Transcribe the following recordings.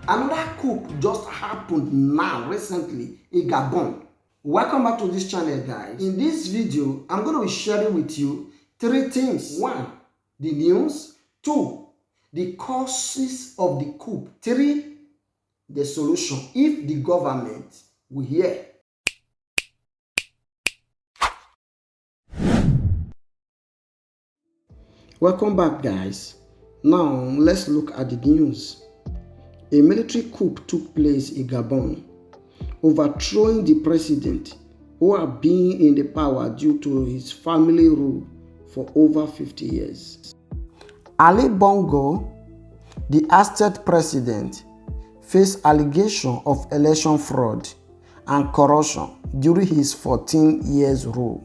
Another coup just happened now recently in Gabon. Welcome back to this channel, guys. In this video, I'm going to be sharing with you three things. 1, the news. 2, the causes of the coup. 3, the solution if the government will hear. Welcome back, guys. Now let's look at the news. A military coup took place in Gabon, overthrowing the president who had been in the power due to his family rule for over 50 years. Ali Bongo, the ousted president, faced allegations of election fraud and corruption during his 14 years rule.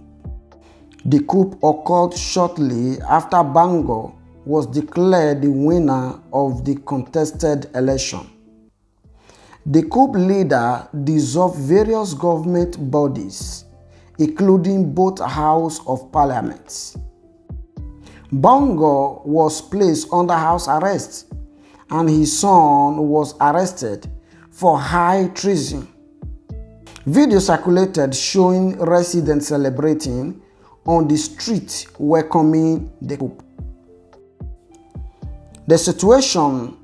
The coup occurred shortly after Bongo was declared the winner of the contested election. The coup leader dissolved various government bodies, including both House of Parliament. Bongo was placed under house arrest, and his son was arrested for high treason. Video circulated showing residents celebrating on the street welcoming the coup. The situation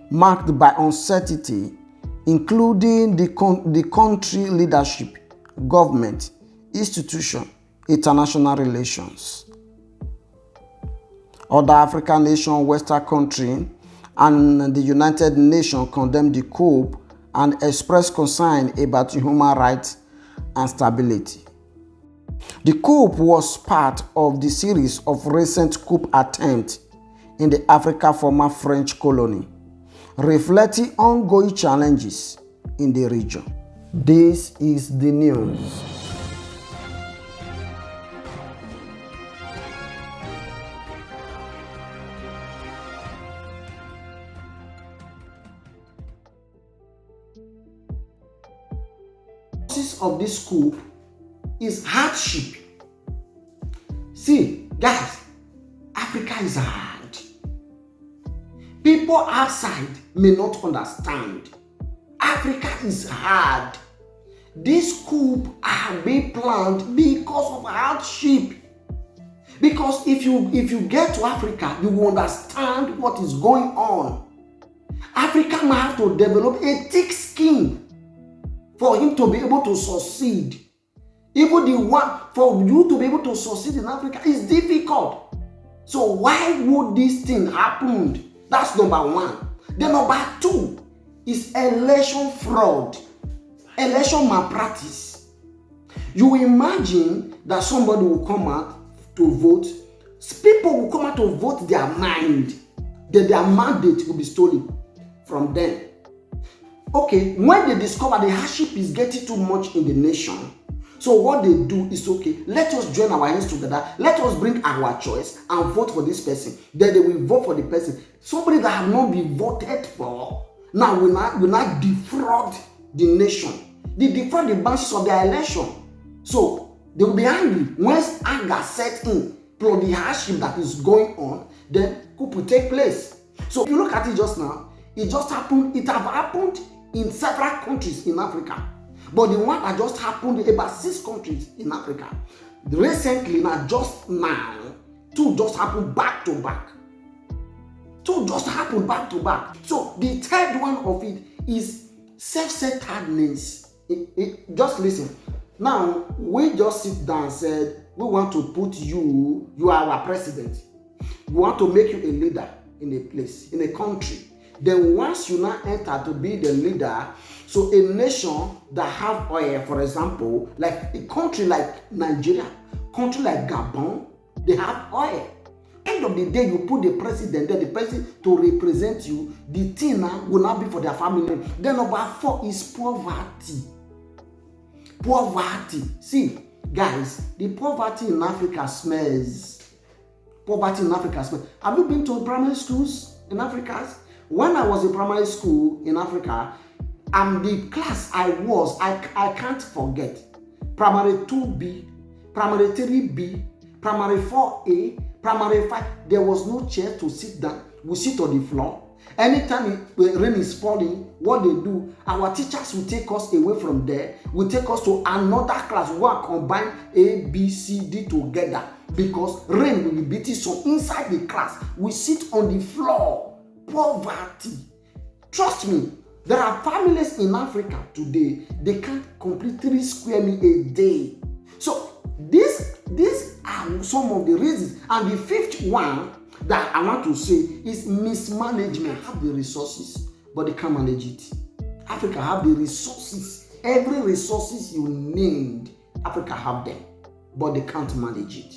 marked by uncertainty, including the country leadership, government, institution, international relations. Other African nations, Western countries, and the United Nations condemned the coup and expressed concern about human rights and stability. The coup was part of the series of recent coup attempts in the Africa former French colony, reflecting ongoing challenges in the region. This is the news. The causes of this coup is hardship. See, guys, Africa is hard. People outside may not understand. Africa is hard. This coup are being planned because of hardship. Because if you get to Africa, you will understand what is going on. Africa might have to develop a thick skin for him to be able to succeed. Even the one for you to be able to succeed in Africa is difficult. So why would this thing happen? That's number 1. Then number 2 is election fraud, election malpractice. You imagine that somebody will come out to vote. People will come out to vote their mind, that their mandate will be stolen from them. Okay, when they discover the hardship is getting too much in the nation, so what they do is, okay, let us join our hands together. Let us bring our choice and vote for this person. Then they will vote for the person. Somebody that have not been voted for now will not defraud the nation. They defraud the branches of their election. So they will be angry. Once anger sets in, plus the hardship that is going on, then coup will take place. So if you look at it just now, it just happened. It have happened in several countries in Africa. But the one that just happened in about 6 countries in Africa. Recently, just now, 2 just happened back to back. 2 just happened back to back. So the third one of it is self-centeredness. Just listen. Now, we just sit down and said, we want to put you are our president. We want to make you a leader in a place, in a country. Then once you now enter to be the leader, so a nation that have oil, for example, like a country like Nigeria, country like Gabon, they have oil. End of the day, you put the president there, the president to represent you, the thing will not be for their family. Then number 4 is poverty. Poverty. See, guys, the poverty in Africa smells. Poverty in Africa smells. Have you been to primary schools in Africa? When I was in primary school in Africa, and the class I can't forget. Primary 2B, primary 3B, primary 4A, primary 5. There was no chair to sit down. We sit on the floor. Anytime rain is falling, what they do, our teachers will take us away from there, will take us to another class, we will combine A, B, C, D together, because rain will be beating. So inside the class, we sit on the floor. Poverty. Trust me, there are families in Africa today, they can't complete 3 square meals a day. So these are some of the reasons. And the fifth one that I want to say is mismanagement. Have the resources, but they can't manage it. Africa have the resources. Every resources you named, Africa have them, but they can't manage it.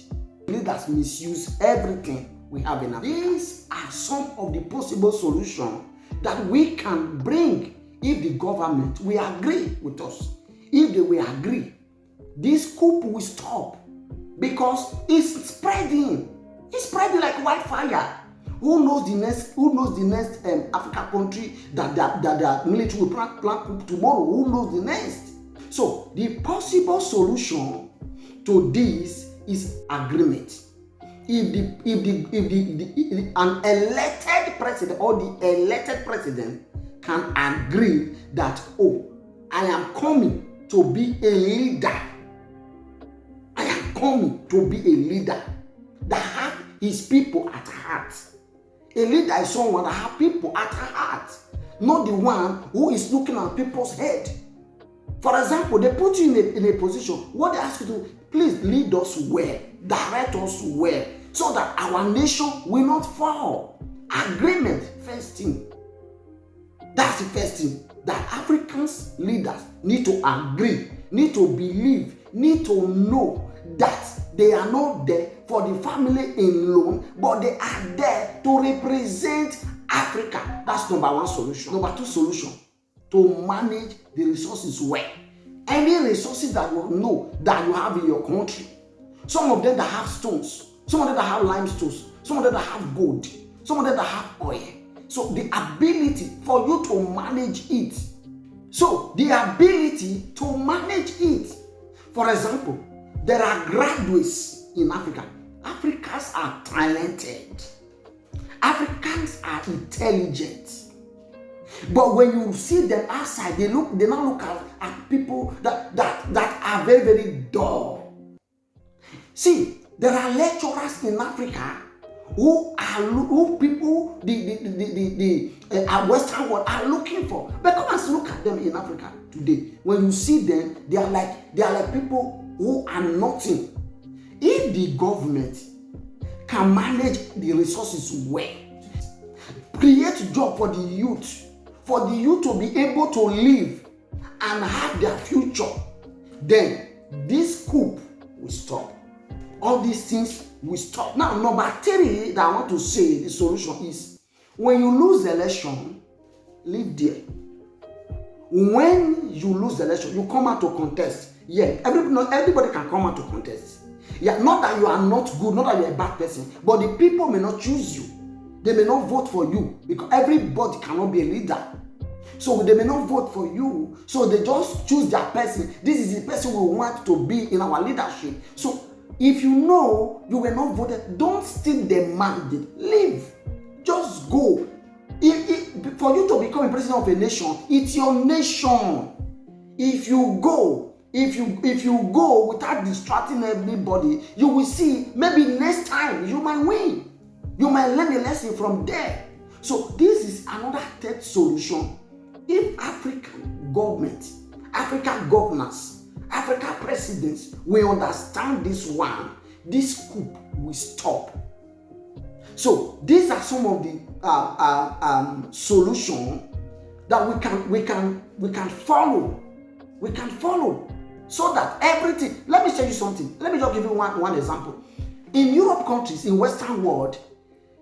Leaders misuse everything we have in Africa. These are some of the possible solutions that we can bring if the government will agree with us. If they will agree, this coup will stop, because it's spreading. It's spreading like wildfire. Who knows the next African country that their military will plan coup tomorrow? Who knows the next? So the possible solution to this is agreement. If an elected president or the elected president can agree that, oh, I am coming to be a leader. I am coming to be a leader that have his people at heart. A leader is someone that have people at heart, not the one who is looking at people's head. For example, they put you in a position, what they ask you to, please lead us well, direct us well, so that our nation will not fall. Agreement, first thing. That's the first thing that Africans leaders need to agree, need to believe, need to know that they are not there for the family alone, but they are there to represent Africa. That's number one solution. Number two solution, to manage the resources well. Any resources that you know that you have in your country, some of them that have stones, some of them that have limestones, some of them that have gold, some of them that have oil. So the ability for you to manage it. So the ability to manage it. For example, there are graduates in Africa. Africans are talented. Africans are intelligent. But when you see them outside, they now look at people that are very, very dull. See, there are lecturers in Africa who people the Western world are looking for. But come and look at them in Africa today. When you see them, they are like people who are nothing. If the government can manage the resources well, create job for the youth to be able to live and have their future, then this coup will stop. All these things will stop. Now, number 3 that I want to say, the solution is, when you lose the election, live there. When you lose the election, you come out to contest. Yeah, everybody can come out to contest. Yeah, not that you are not good, not that you are a bad person, but the people may not choose you. They may not vote for you, because everybody cannot be a leader. So they may not vote for you. So they just choose their person. This is the person we want to be in our leadership. So if you know you were not voted, don't still demand it. Leave. Just go. For you to become a president of a nation, it's your nation. If you go without distracting everybody, you will see maybe next time you might win. You might learn a lesson from there. So this is another third solution. If African government, African governors, African presidents will understand this one, this coup will stop. So these are some of the solutions that we can follow. We can follow so that everything. Let me show you something. Let me just give you one example. In Europe countries, in Western world,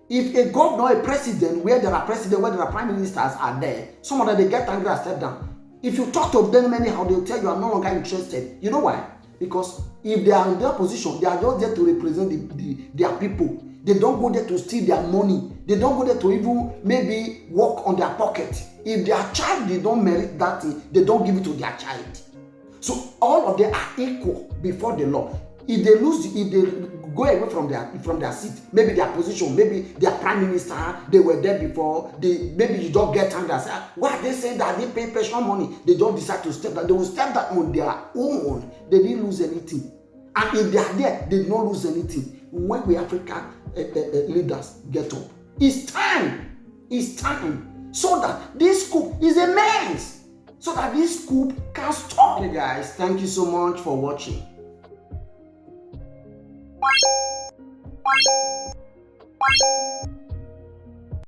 if a governor or a president, where there are prime ministers are there, some of them they get angry and step down. If you talk to them anyhow, they'll tell you are no longer interested. You know why? Because if they are in their position, they are just there to represent their people. They don't go there to steal their money. They don't go there to even maybe work on their pocket. If their child, they don't merit that thing, they don't give it to their child. So all of them are equal before the law. If they go away from their seat, maybe their position, maybe their prime minister, they were there before, maybe you don't get angry and say, why they say that they pay pension money, they don't decide to step down. They will step down on their own. They didn't lose anything. And if they are there, they did not lose anything. When we African leaders get up, it's time so that this coup is a means, so that this coup can stop. Okay guys, thank you so much for watching.